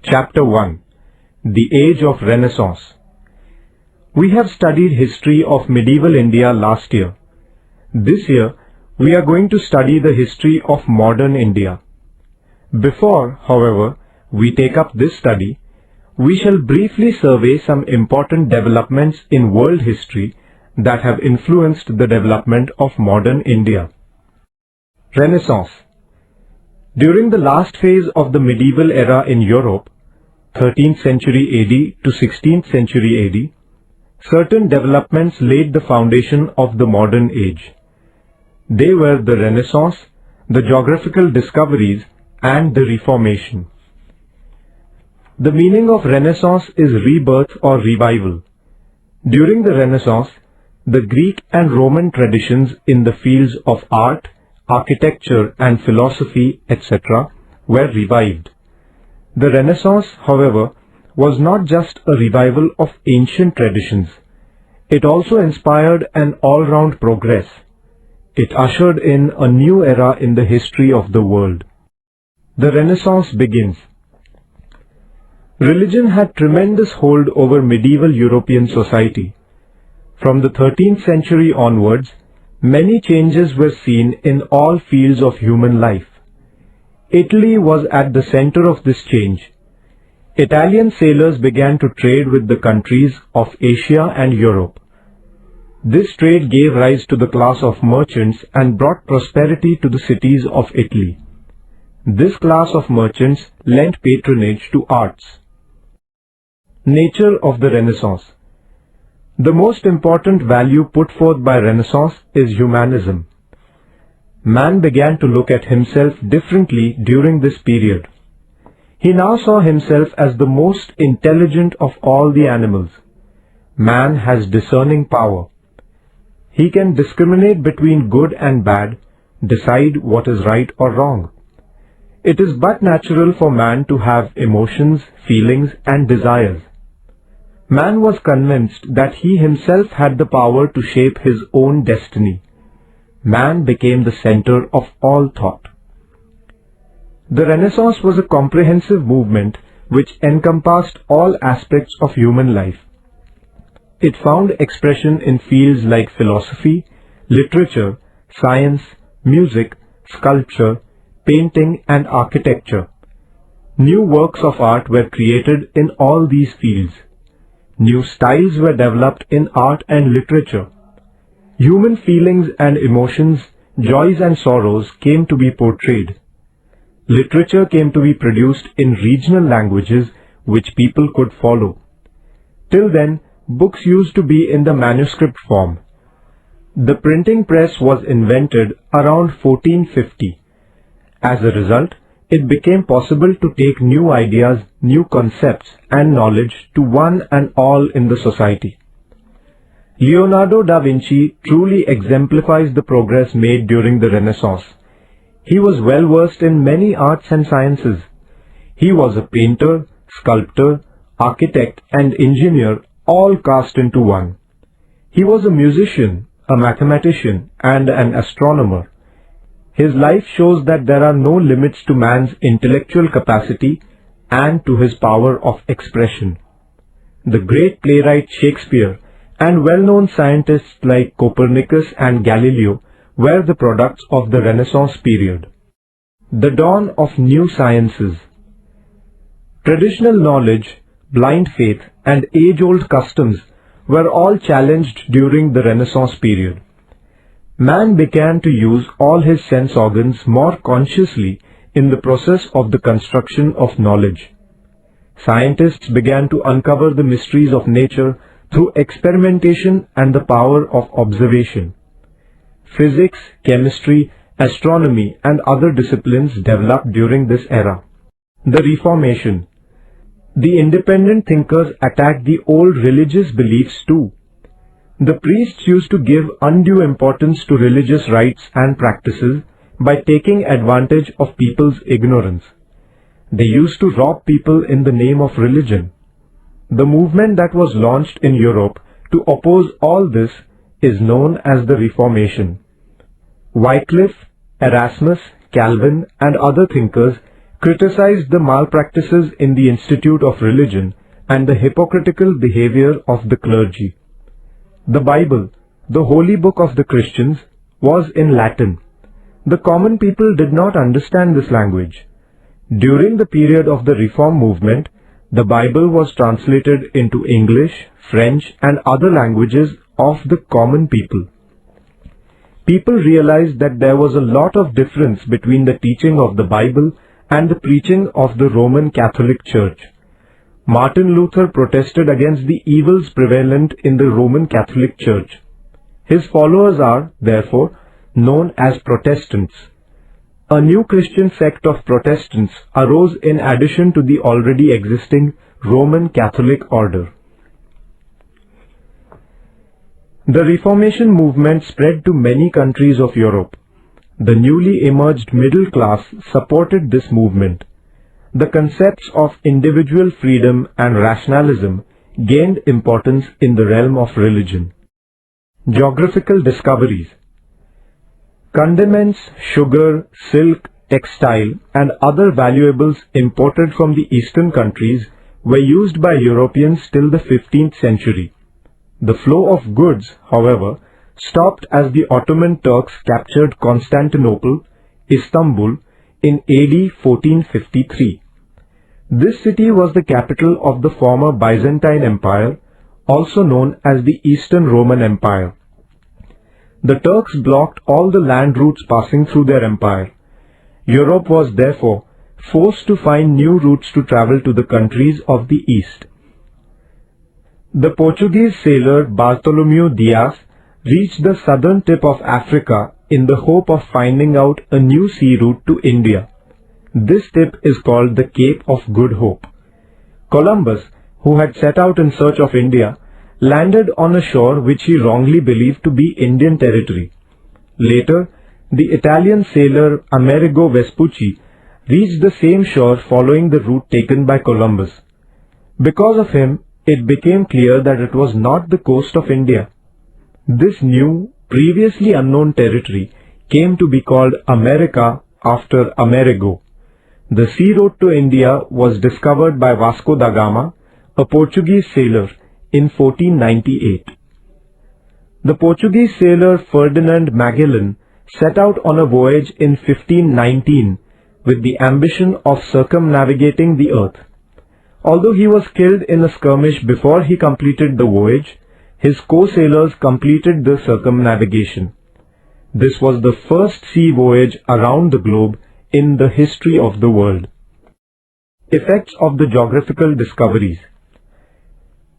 Chapter 1. The Age of Renaissance. We have studied history of medieval India last year. This year, we are going to study the history of modern India. Before, however, we take up this study, we shall briefly survey some important developments in world history that have influenced the development of modern India. Renaissance. During the last phase of the medieval era in Europe, 13th century AD to 16th century AD, certain developments laid the foundation of the modern age. They were the Renaissance, the geographical discoveries, and the Reformation. The meaning of Renaissance is rebirth or revival. During the Renaissance, the Greek and Roman traditions in the fields of art, architecture and philosophy, etc. were revived. The Renaissance, however, was not just a revival of ancient traditions. It also inspired an all-round progress. It ushered in a new era in the history of the world. The Renaissance begins. Religion had tremendous hold over medieval European society. From the 13th century onwards, many changes were seen in all fields of human life. Italy was at the center of this change. Italian sailors began to trade with the countries of Asia and Europe. This trade gave rise to the class of merchants and brought prosperity to the cities of Italy. This class of merchants lent patronage to arts. Nature of the Renaissance. The most important value put forth by Renaissance is humanism. Man began to look at himself differently during this period. He now saw himself as the most intelligent of all the animals. Man has discerning power. He can discriminate between good and bad, decide what is right or wrong. It is but natural for man to have emotions, feelings, and desires. Man was convinced that he himself had the power to shape his own destiny. Man became the center of all thought. The Renaissance was a comprehensive movement which encompassed all aspects of human life. It found expression in fields like philosophy, literature, science, music, sculpture, painting, and architecture. New works of art were created in all these fields. New styles were developed in art and literature. Human feelings and emotions, joys and sorrows came to be portrayed. Literature came to be produced in regional languages which people could follow. Till then, books used to be in the manuscript form. The printing press was invented around 1450. As a result, it became possible to take new ideas, new concepts, and knowledge to one and all in the society. Leonardo da Vinci truly exemplifies the progress made during the Renaissance. He was well versed in many arts and sciences. He was a painter, sculptor, architect, and engineer, all cast into one. He was a musician, a mathematician, and an astronomer. His life shows that there are no limits to man's intellectual capacity and to his power of expression. The great playwright Shakespeare and well-known scientists like Copernicus and Galileo were the products of the Renaissance period. The dawn of new sciences. Traditional knowledge, blind faith, and age-old customs were all challenged during the Renaissance period. Man began to use all his sense organs more consciously in the process of the construction of knowledge. Scientists began to uncover the mysteries of nature through experimentation and the power of observation. Physics, chemistry, astronomy, and other disciplines developed during this era. The Reformation. The independent thinkers attacked the old religious beliefs too. The priests used to give undue importance to religious rites and practices by taking advantage of people's ignorance. They used to rob people in the name of religion. The movement that was launched in Europe to oppose all this is known as the Reformation. Wycliffe, Erasmus, Calvin, and other thinkers criticized the malpractices in the Institute of Religion and the hypocritical behavior of the clergy. The Bible, the holy book of the Christians, was in Latin. The common people did not understand this language. During the period of the Reform movement, the Bible was translated into English, French, and other languages of the common people. People realized that there was a lot of difference between the teaching of the Bible and the preaching of the Roman Catholic Church. Martin Luther protested against the evils prevalent in the Roman Catholic Church. His followers are, therefore, known as Protestants. A new Christian sect of Protestants arose in addition to the already existing Roman Catholic order. The Reformation movement spread to many countries of Europe. The newly emerged middle class supported this movement. The concepts of individual freedom and rationalism gained importance in the realm of religion. Geographical discoveries. Condiments, sugar, silk, textile, and other valuables imported from the eastern countries were used by Europeans till the 15th century. The flow of goods, however, stopped as the Ottoman Turks captured Constantinople, Istanbul, in AD 1453. This city was the capital of the former Byzantine Empire, also known as the Eastern Roman Empire. The Turks blocked all the land routes passing through their empire. Europe was therefore forced to find new routes to travel to the countries of the East. The Portuguese sailor Bartholomew Dias reached the southern tip of Africa in the hope of finding out a new sea route to India. This tip is called the Cape of Good Hope. Columbus, who had set out in search of India, landed on a shore which he wrongly believed to be Indian territory. Later, the Italian sailor Amerigo Vespucci reached the same shore following the route taken by Columbus. Because of him, it became clear that it was not the coast of India. This new, previously unknown territory came to be called America after Amerigo. The sea route to India was discovered by Vasco da Gama, a Portuguese sailor, in 1498. The Portuguese sailor Ferdinand Magellan set out on a voyage in 1519 with the ambition of circumnavigating the earth. Although he was killed in a skirmish before he completed the voyage, his co-sailors completed the circumnavigation. This was the first sea voyage around the globe in the history of the world. Effects of the geographical discoveries.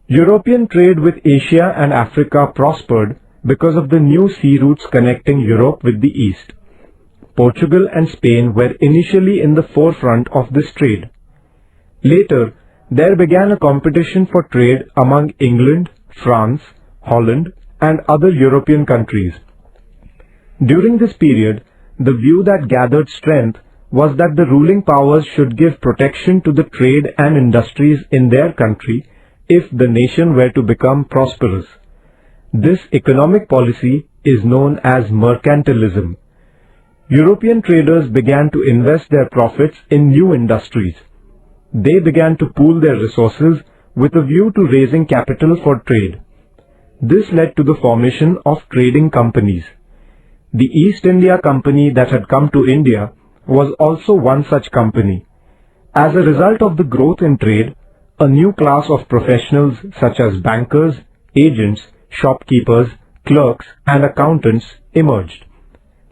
European trade with Asia and Africa prospered because of the new sea routes connecting Europe with the East. Portugal and Spain were initially in the forefront of this trade. Later, there began a competition for trade among England, France, Holland, and other European countries. During this period, the view that gathered strength was that the ruling powers should give protection to the trade and industries in their country if the nation were to become prosperous. This economic policy is known as mercantilism. European traders began to invest their profits in new industries. They began to pool their resources with a view to raising capital for trade. This led to the formation of trading companies. The East India Company that had come to India was also one such company. As a result of the growth in trade, a new class of professionals such as bankers, agents, shopkeepers, clerks, and accountants emerged.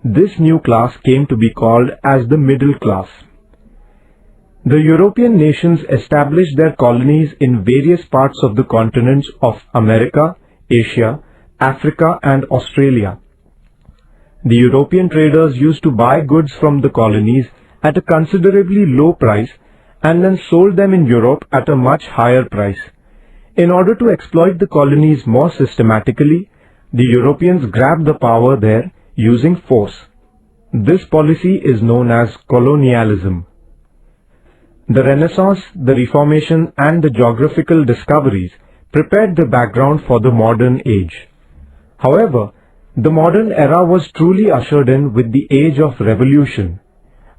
This new class came to be called as the middle class. The European nations established their colonies in various parts of the continents of America, Asia, Africa, and Australia. The European traders used to buy goods from the colonies at a considerably low price and then sold them in Europe at a much higher price. In order to exploit the colonies more systematically, the Europeans grabbed the power there using force. This policy is known as colonialism. The Renaissance, the Reformation, and the geographical discoveries prepared the background for the modern age. However, the modern era was truly ushered in with the age of revolution.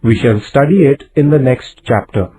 We shall study it in the next chapter.